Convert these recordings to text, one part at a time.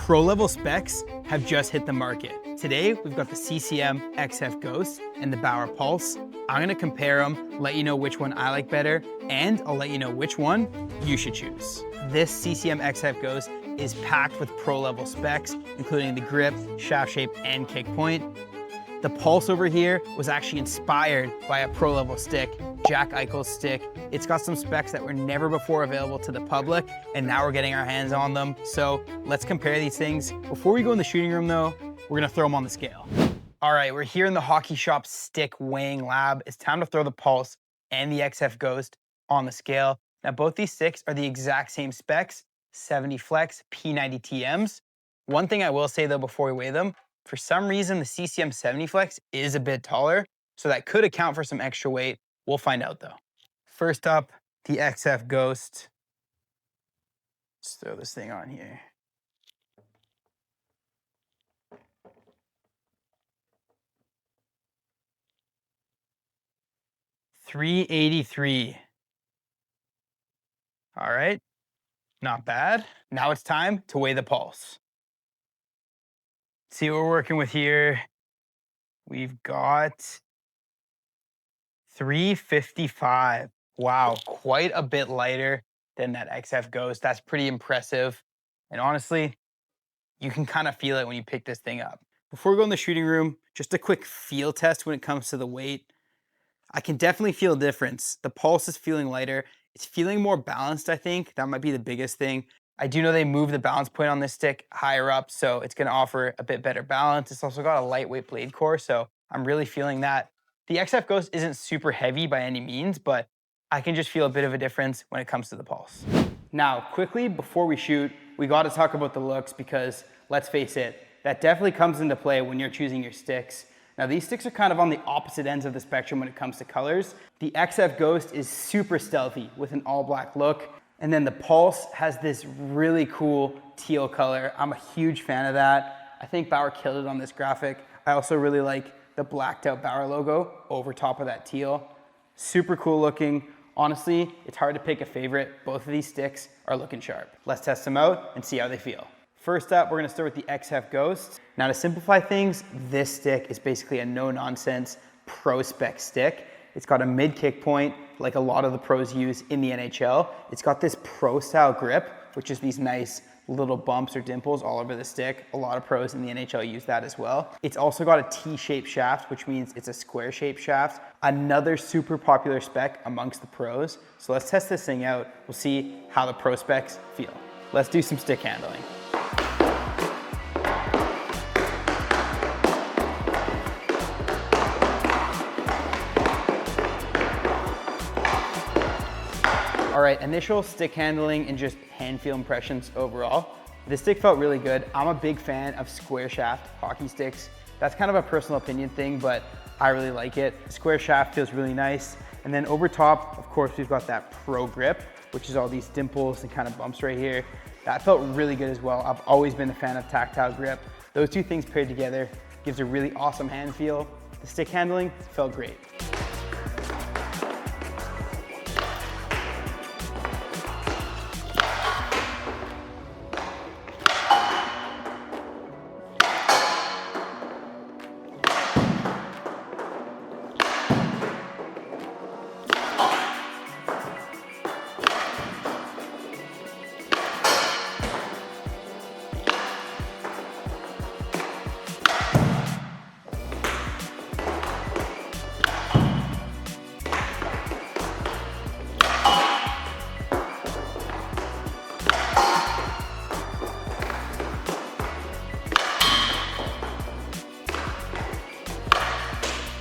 Pro level specs have just hit the market. Today, we've got the CCM XF GHOST and the Bauer Pulse. I'm gonna compare them, let you know which one I like better, and I'll let you know which one you should choose. This CCM XF GHOST is packed with pro level specs, including the grip, shaft shape, and kick point. The Pulse over here was actually inspired by a pro level stick, Jack Eichel's stick. It's got some specs that were never before available to the public, and now we're getting our hands on them. So let's compare these things. Before we go in the shooting room though, we're gonna throw them on the scale. All right, we're here in the Hockey Shop stick weighing lab. It's time to throw the Pulse and the XF GHOST on the scale. Now both these sticks are the exact same specs, 70 flex, P90 TMs. One thing I will say though before we weigh them, for some reason the CCM 70 flex is a bit taller, so that could account for some extra weight. We'll find out though. First up, the XF GHOST. Let's throw this thing on here. $383. All right, not bad. Now it's time to weigh the Pulse. See what we're working with here. We've got 355. Wow, quite a bit lighter than that XF GHOST. That's pretty impressive. And honestly, you can kind of feel it when you pick this thing up. Before we go in the shooting room, just a quick feel test when it comes to the weight. I can definitely feel a difference. The Pulse is feeling lighter. It's feeling more balanced, I think. That might be the biggest thing. I do know they move the balance point on this stick higher up, so it's gonna offer a bit better balance. It's also got a lightweight blade core, so I'm really feeling that. The XF GHOST isn't super heavy by any means, but I can just feel a bit of a difference when it comes to the Pulse. Now, quickly, before we shoot, we gotta talk about the looks because, let's face it, that definitely comes into play when you're choosing your sticks. Now, these sticks are kind of on the opposite ends of the spectrum when it comes to colors. The XF GHOST is super stealthy with an all black look, and then the Pulse has this really cool teal color. I'm a huge fan of that. I think Bauer killed it on this graphic. I also really like the blacked out Bauer logo over top of that teal. Super cool looking. Honestly, it's hard to pick a favorite. Both of these sticks are looking sharp. Let's test them out and see how they feel. First up, we're gonna start with the XF GHOST. Now to simplify things, this stick is basically a no-nonsense pro spec stick. It's got a mid kick point like a lot of the pros use in the NHL. It's got this pro style grip, which is these nice little bumps or dimples all over the stick. A lot of pros in the NHL use that as well. It's also got a T-shaped shaft, which means it's a square shaped shaft. Another super popular spec amongst the pros. So let's test this thing out. We'll see how the pro specs feel. Let's do some stick handling. All right, initial stick handling and just hand feel impressions overall. This stick felt really good. I'm a big fan of square shaft hockey sticks. That's kind of a personal opinion thing, but I really like it. Square shaft feels really nice. And then over top, of course, we've got that pro grip, which is all these dimples and kind of bumps right here. That felt really good as well. I've always been a fan of tactile grip. Those two things paired together gives a really awesome hand feel. The stick handling felt great.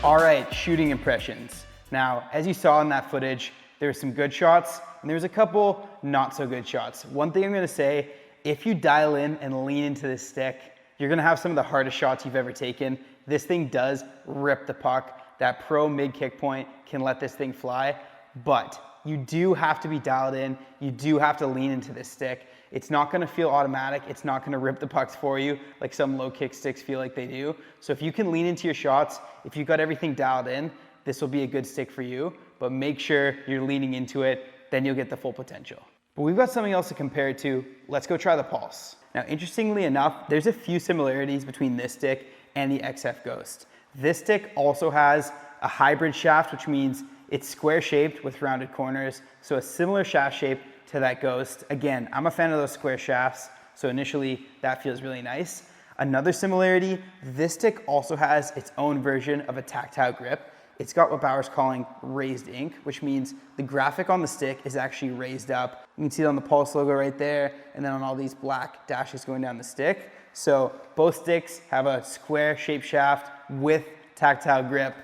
All right, shooting impressions. Now, as you saw in that footage, there were some good shots and there was a couple not so good shots. One thing I'm gonna say, if you dial in and lean into this stick, you're gonna have some of the hardest shots you've ever taken. This thing does rip the puck. That pro mid kick point can let this thing fly, but you do have to be dialed in. You do have to lean into this stick. It's not gonna feel automatic. It's not gonna rip the pucks for you like some low kick sticks feel like they do. So if you can lean into your shots, if you've got everything dialed in, this will be a good stick for you, but make sure you're leaning into it, then you'll get the full potential. But we've got something else to compare it to. Let's go try the Pulse. Now, interestingly enough, there's a few similarities between this stick and the XF Ghost. This stick also has a hybrid shaft, which means it's square shaped with rounded corners. So a similar shaft shape to that Ghost. Again, I'm a fan of those square shafts, so initially that feels really nice. Another similarity, this stick also has its own version of a tactile grip. It's got what Bauer's calling raised ink, which means the graphic on the stick is actually raised up. You can see it on the Pulse logo right there, and then on all these black dashes going down the stick. So both sticks have a square shaped shaft with tactile grip.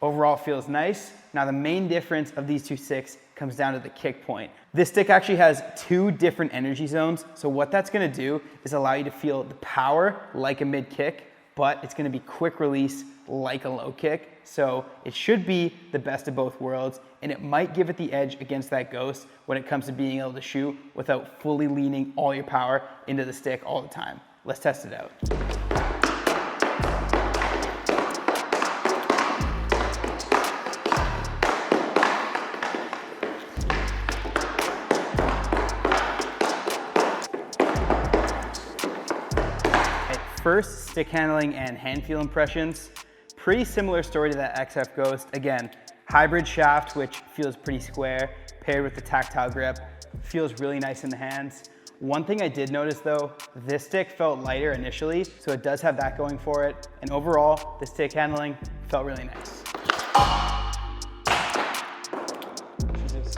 Overall feels nice. Now the main difference of these two sticks comes down to the kick point. This stick actually has two different energy zones. So what that's gonna do is allow you to feel the power like a mid kick, but it's gonna be quick release like a low kick. So it should be the best of both worlds, and it might give it the edge against that Ghost when it comes to being able to shoot without fully leaning all your power into the stick all the time. Let's test it out. First, stick handling and hand feel impressions. Pretty similar story to that XF Ghost. Again, hybrid shaft, which feels pretty square, paired with the tactile grip. Feels really nice in the hands. One thing I did notice though, this stick felt lighter initially, so it does have that going for it. And overall, the stick handling felt really nice. Jesus.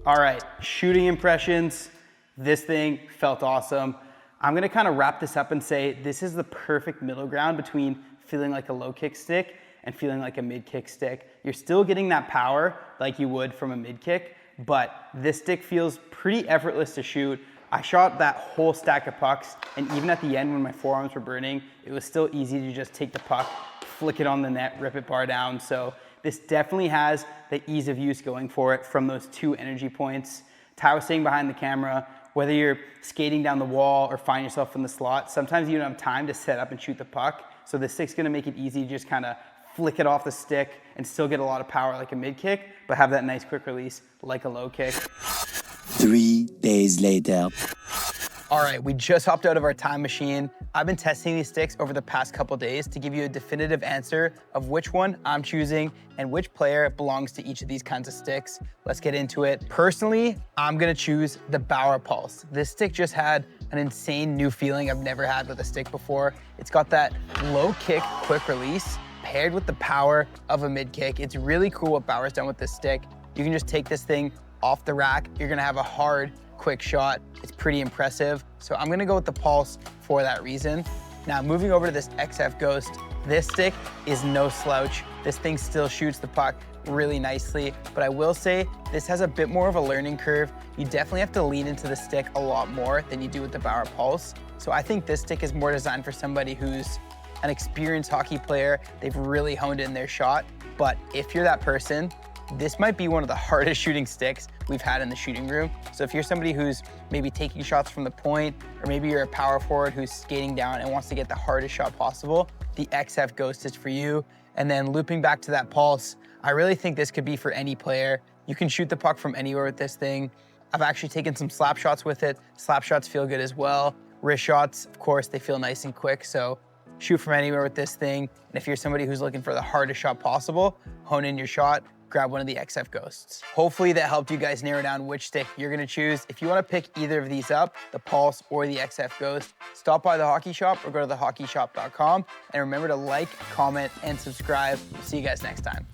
All right, shooting impressions. This thing felt awesome. I'm gonna kind of wrap this up and say this is the perfect middle ground between feeling like a low kick stick and feeling like a mid kick stick. You're still getting that power like you would from a mid kick, but this stick feels pretty effortless to shoot. I shot that whole stack of pucks, and even at the end when my forearms were burning, it was still easy to just take the puck, flick it on the net, rip it bar down. So this definitely has the ease of use going for it from those two energy points. Ty was saying behind the camera, whether you're skating down the wall or find yourself in the slot, sometimes you don't have time to set up and shoot the puck. So this stick's gonna make it easy to just kind of flick it off the stick and still get a lot of power like a mid kick, but have that nice quick release like a low kick. 3 days later. All right, we just hopped out of our time machine. I've been testing these sticks over the past couple days to give you a definitive answer of which one I'm choosing and which player belongs to each of these kinds of sticks. Let's get into it. Personally, I'm gonna choose the Bauer Pulse. This stick just had an insane new feeling I've never had with a stick before. It's got that low kick, quick release paired with the power of a mid kick. It's really cool what Bauer's done with this stick. You can just take this thing off the rack. You're gonna have a hard, quick shot. It's pretty impressive. So I'm gonna go with the Pulse for that reason. Now moving over to this XF Ghost, this stick is no slouch. This thing still shoots the puck really nicely, but I will say this has a bit more of a learning curve. You definitely have to lean into the stick a lot more than you do with the Bauer Pulse. So I think this stick is more designed for somebody who's an experienced hockey player. They've really honed in their shot. But if you're that person, this might be one of the hardest shooting sticks we've had in the shooting room. So if you're somebody who's maybe taking shots from the point, or maybe you're a power forward who's skating down and wants to get the hardest shot possible, the XF Ghost is for you. And then looping back to that Pulse, I really think this could be for any player. You can shoot the puck from anywhere with this thing. I've actually taken some slap shots with it. Slap shots feel good as well. Wrist shots, of course, they feel nice and quick. So shoot from anywhere with this thing. And if you're somebody who's looking for the hardest shot possible, hone in your shot, grab one of the XF Ghosts. Hopefully that helped you guys narrow down which stick you're gonna choose. If you wanna pick either of these up, the Pulse or the XF Ghost, stop by the hockey shop or go to thehockeyshop.com. And remember to like, comment, and subscribe. See you guys next time.